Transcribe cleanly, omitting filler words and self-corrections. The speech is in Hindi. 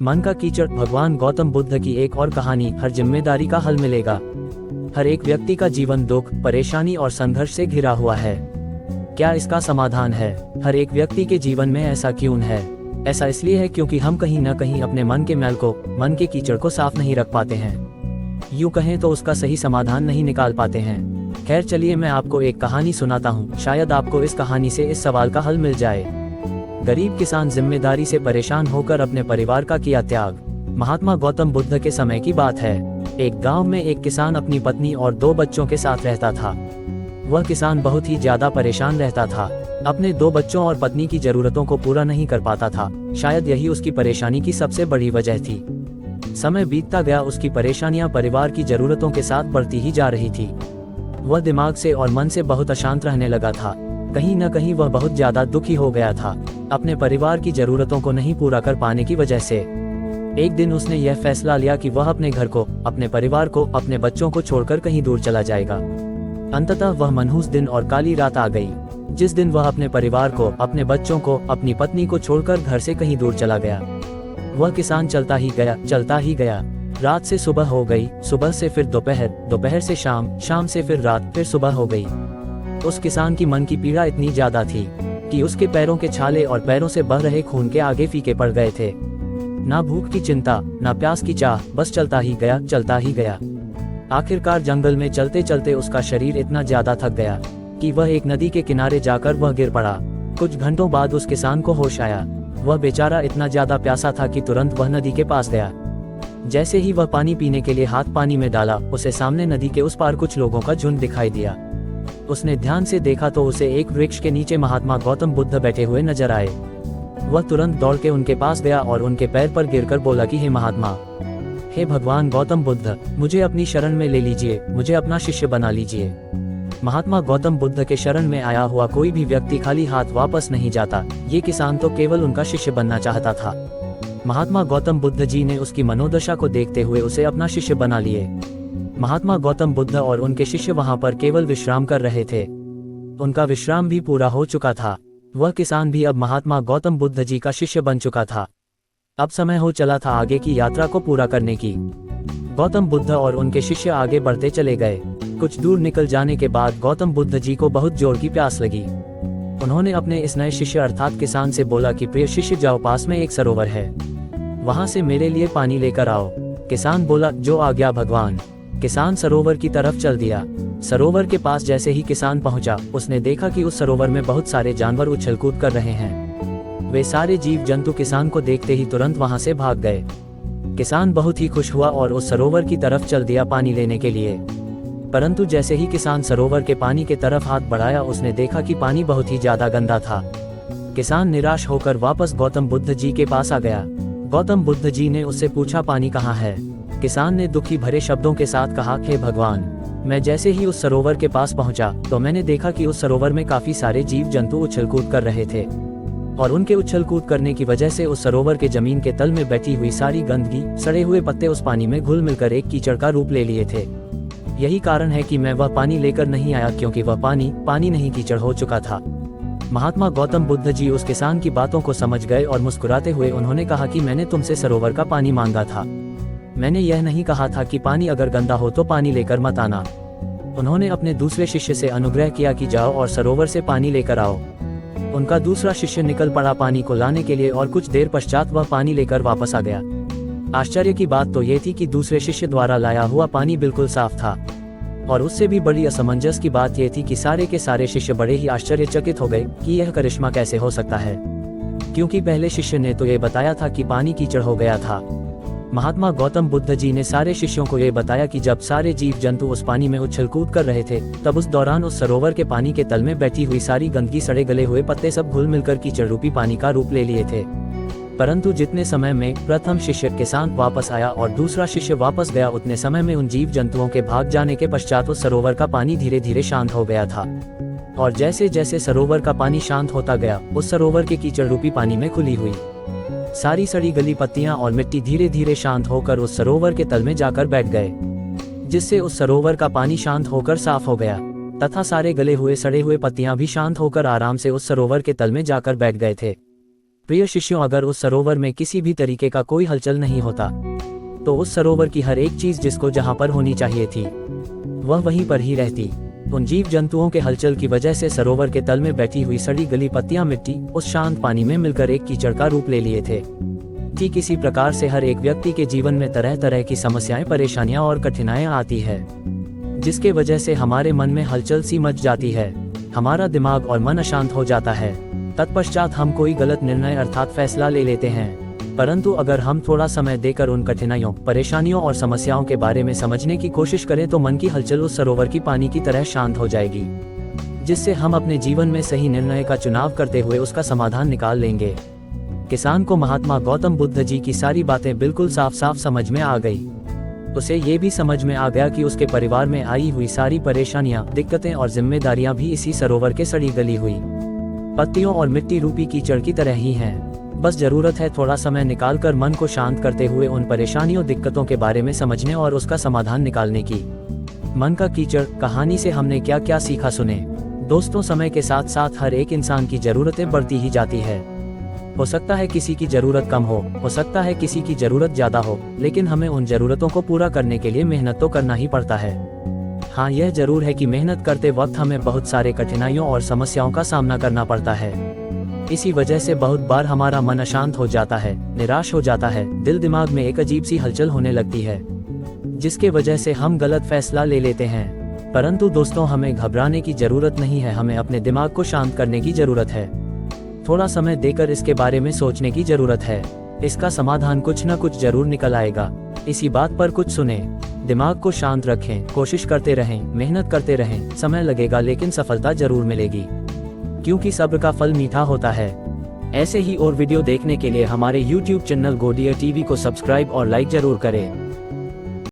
मन का कीचड़। भगवान गौतम बुद्ध की एक और कहानी। हर जिम्मेदारी का हल मिलेगा। हर एक व्यक्ति का जीवन दुख, परेशानी और संघर्ष से घिरा हुआ है। क्या इसका समाधान है? हर एक व्यक्ति के जीवन में ऐसा क्यों है? ऐसा इसलिए है क्योंकि हम कहीं न कहीं अपने मन के मैल को, मन के कीचड़ को साफ नहीं रख पाते हैं। यूँ कहें तो उसका सही समाधान नहीं निकाल पाते हैं। खैर चलिए मैं आपको एक कहानी सुनाता हूँ। शायद आपको इस कहानी से इस सवाल का हल मिल जाए। गरीब किसान जिम्मेदारी से परेशान होकर अपने परिवार का किया त्याग। महात्मा गौतम बुद्ध के समय की बात है। एक गांव में एक किसान अपनी पत्नी और 2 बच्चों के साथ रहता था। वह किसान बहुत ही ज्यादा परेशान रहता था। अपने 2 बच्चों और पत्नी की जरूरतों को पूरा नहीं कर पाता था। शायद यही उसकी परेशानी की सबसे बड़ी वजह थी। समय बीतता गया, उसकी परेशानियां परिवार की जरूरतों के साथ बढ़ती ही जा रही थी। वह दिमाग से और मन से बहुत अशांत रहने लगा था। कहीं न कहीं वह बहुत ज्यादा दुखी हो गया था, अपने परिवार की जरूरतों को नहीं पूरा कर पाने की वजह से। एक दिन उसने यह फैसला लिया कि वह अपने घर को, अपने परिवार को, अपने बच्चों को छोड़कर कहीं दूर चला जाएगा। अंततः वह मनहूस दिन और काली रात आ गई, जिस दिन वह अपने परिवार को, अपने बच्चों को, अपनी पत्नी को छोड़कर घर से कहीं दूर चला गया। वह किसान चलता ही गया, चलता ही गया। रात से सुबह हो गई, सुबह से फिर दोपहर, दोपहर से शाम, शाम से फिर रात, फिर सुबह हो गई। उस किसान की मन की पीड़ा इतनी ज्यादा थी कि उसके पैरों के छाले और पैरों से बह रहे खून के आगे फीके पड़ गए थे। ना भूख की चिंता, ना प्यास की चाह, बस चलता ही गया, चलता ही गया। आखिरकार जंगल में चलते चलते उसका शरीर इतना ज्यादा थक गया कि वह एक नदी के किनारे जाकर वह गिर पड़ा। कुछ घंटों बाद उस किसान को होश आया। वह बेचारा इतना ज्यादा प्यासा था कि तुरंत वह नदी के पास गया। जैसे ही वह पानी पीने के लिए हाथ पानी में डाला, उसे सामने नदी के उस पार कुछ लोगों का झुंड दिखाई दिया। उसने ध्यान से देखा तो उसे एक वृक्ष के नीचे महात्मा गौतम बुद्ध बैठे हुए नजर आए। वह तुरंत दौड़ के उनके पास गया और उनके पैर पर गिरकर बोला कि हे महात्मा, हे भगवान गौतम बुद्ध, मुझे अपनी शरण में ले लीजिए, मुझे अपना शिष्य बना लीजिए। महात्मा गौतम बुद्ध के शरण में आया हुआ कोई भी व्यक्ति खाली हाथ वापस नहीं जाता। ये किसान तो केवल उनका शिष्य बनना चाहता था। महात्मा गौतम बुद्ध जी ने उसकी मनोदशा को देखते हुए उसे अपना शिष्य बना लिए। महात्मा गौतम बुद्ध और उनके शिष्य वहां पर केवल विश्राम कर रहे थे। उनका विश्राम भी पूरा हो चुका था। वह किसान भी अब महात्मा गौतम बुद्ध जी का शिष्य बन चुका था। अब समय हो चला था आगे की यात्रा को पूरा करने की। गौतम बुद्ध और उनके शिष्य आगे बढ़ते चले गए। कुछ दूर निकल जाने के बाद गौतम बुद्ध जी को बहुत जोर की प्यास लगी। उन्होंने अपने इस नए शिष्य अर्थात किसान से बोला कि प्रिय शिष्य, जाओ, पास में एक सरोवर है, वहां से मेरे लिए पानी लेकर आओ। किसान बोला, जो आज्ञा भगवान। किसान सरोवर की तरफ चल दिया। सरोवर के पास जैसे ही किसान पहुंचा, उसने देखा कि उस सरोवर में बहुत सारे जानवर उछल कूद कर रहे हैं। वे सारे जीव जंतु किसान को देखते ही तुरंत वहां से भाग गए। किसान बहुत ही खुश हुआ और उस सरोवर की तरफ चल दिया पानी लेने के लिए। परंतु जैसे ही किसान सरोवर के पानी के तरफ हाथ बढ़ाया, उसने देखा कि पानी बहुत ही ज्यादा गंदा था। किसान निराश होकर वापस गौतम बुद्ध जी के पास आ गया। गौतम बुद्ध जी ने उससे पूछा, पानी कहाँ है? किसान ने दुखी भरे शब्दों के साथ कहा, हे भगवान, मैं जैसे ही उस सरोवर के पास पहुंचा तो मैंने देखा कि उस सरोवर में काफी सारे जीव जंतु उछल कूद कर रहे थे और उनके उछल कूद करने की वजह से उस सरोवर के जमीन के तल में बैठी हुई सारी गंदगी, सड़े हुए पत्ते उस पानी में घुल मिलकर एक कीचड़ का रूप ले लिए थे। यही कारण है कि मैं वह पानी लेकर नहीं आया, क्योंकि वह पानी नहीं कीचड़ हो चुका था। महात्मा गौतम बुद्ध जी उस किसान की बातों को समझ गए और मुस्कुराते हुए उन्होंने कहा कि मैंने तुमसे सरोवर का पानी मांगा था। मैंने यह नहीं कहा था कि पानी अगर गंदा हो तो पानी लेकर मत आना। उन्होंने अपने दूसरे शिष्य से अनुग्रह किया कि जाओ और सरोवर से पानी लेकर आओ। उनका दूसरा शिष्य निकल पड़ा पानी को लाने के लिए और कुछ देर पश्चात वह पानी लेकर वापस आ गया। आश्चर्य की बात तो ये थी कि दूसरे शिष्य द्वारा लाया हुआ पानी बिल्कुल साफ था। और उससे भी बड़ी असमंजस की बात यह थी कि सारे के सारे शिष्य बड़े ही आश्चर्यचकित हो गए कि यह करिश्मा कैसे हो सकता है, क्योंकि पहले शिष्य ने तो ये बताया था कि पानी कीचड़ हो गया था। महात्मा गौतम बुद्ध जी ने सारे शिष्यों को ये बताया कि जब सारे जीव जंतु उस पानी में उछल कूद कर रहे थे, तब उस दौरान उस सरोवर के पानी के तल में बैठी हुई सारी गंदगी, सड़े गले हुए पत्ते सब घुल मिलकर कीचड़ रूपी पानी का रूप ले लिए थे। परंतु जितने समय में प्रथम शिष्य किसान वापस आया और दूसरा शिष्य वापस गया, उतने समय में उन जीव जंतुओं के भाग जाने के पश्चात उस सरोवर का पानी धीरे धीरे शांत हो गया था। और जैसे जैसे सरोवर का पानी शांत होता गया, उस सरोवर के कीचड़ रूपी पानी में खुली हुई सारी सड़ी गली पत्तियां और मिट्टी धीरे धीरे शांत होकर उस सरोवर के तल में जाकर बैठ गए, जिससे उस सरोवर का पानी शांत होकर साफ हो गया तथा सारे गले हुए सड़े हुए पत्तियां भी शांत होकर आराम से उस सरोवर के तल में जाकर बैठ गए थे। प्रिय शिष्यों, अगर उस सरोवर में किसी भी तरीके का कोई हलचल नहीं होता तो उस सरोवर की हर एक चीज जिसको जहां पर होनी चाहिए थी वह वहीं पर ही रहती। उन जीव जंतुओं के हलचल की वजह से सरोवर के तल में बैठी हुई सड़ी गली पत्तियां मिट्टी उस शांत पानी में मिलकर एक कीचड़ का रूप ले लिए थे। ठीक इसी प्रकार से हर एक व्यक्ति के जीवन में तरह तरह की समस्याएं, परेशानियां और कठिनाइयां आती है, जिसके वजह से हमारे मन में हलचल सी मच जाती है, हमारा दिमाग और मन अशांत हो जाता है। तत्पश्चात हम कोई गलत निर्णय अर्थात फैसला ले लेते हैं। परंतु अगर हम थोड़ा समय देकर उन कठिनाइयों, परेशानियों और समस्याओं के बारे में समझने की कोशिश करें तो मन की हलचल उस सरोवर की पानी की तरह शांत हो जाएगी, जिससे हम अपने जीवन में सही निर्णय का चुनाव करते हुए उसका समाधान निकाल लेंगे। किसान को महात्मा गौतम बुद्ध जी की सारी बातें बिल्कुल साफ साफ समझ में आ गई। उसे ये भी समझ में आ गया कि उसके परिवार में आई हुई सारी परेशानियां, दिक्कतें और जिम्मेदारियां भी इसी सरोवर के सड़ी गली हुई पत्तियों और मिट्टी रूपी कीचड़ की तरह ही हैं। बस जरूरत है थोड़ा समय निकालकर मन को शांत करते हुए उन परेशानियों, दिक्कतों के बारे में समझने और उसका समाधान निकालने की। मन का कीचड़ कहानी से हमने क्या क्या सीखा सुने। दोस्तों, समय के साथ साथ हर एक इंसान की जरूरतें बढ़ती ही जाती है। हो सकता है किसी की जरूरत कम हो सकता है किसी की जरूरत ज्यादा हो, लेकिन हमें उन जरूरतों को पूरा करने के लिए मेहनत तो करना ही पड़ता है। हाँ, यह जरूर है कि मेहनत करते वक्त हमें बहुत सारे कठिनाइयों और समस्याओं का सामना करना पड़ता है। इसी वजह से बहुत बार हमारा मन अशांत हो जाता है, निराश हो जाता है, दिल दिमाग में एक अजीब सी हलचल होने लगती है, जिसके वजह से हम गलत फैसला ले लेते हैं। परंतु दोस्तों, हमें घबराने की जरूरत नहीं है, हमें अपने दिमाग को शांत करने की जरूरत है। थोड़ा समय देकर इसके बारे में सोचने की जरूरत है। इसका समाधान कुछ न कुछ जरूर निकल आएगा। इसी बात पर कुछ सुने, दिमाग को शांत रखें, कोशिश करते रहें, मेहनत करते रहें। समय लगेगा लेकिन सफलता जरूर मिलेगी, क्योंकि सब्र का फल मीठा होता है। ऐसे ही और वीडियो देखने के लिए हमारे YouTube चैनल गोडिया टीवी को सब्सक्राइब और लाइक जरूर करें।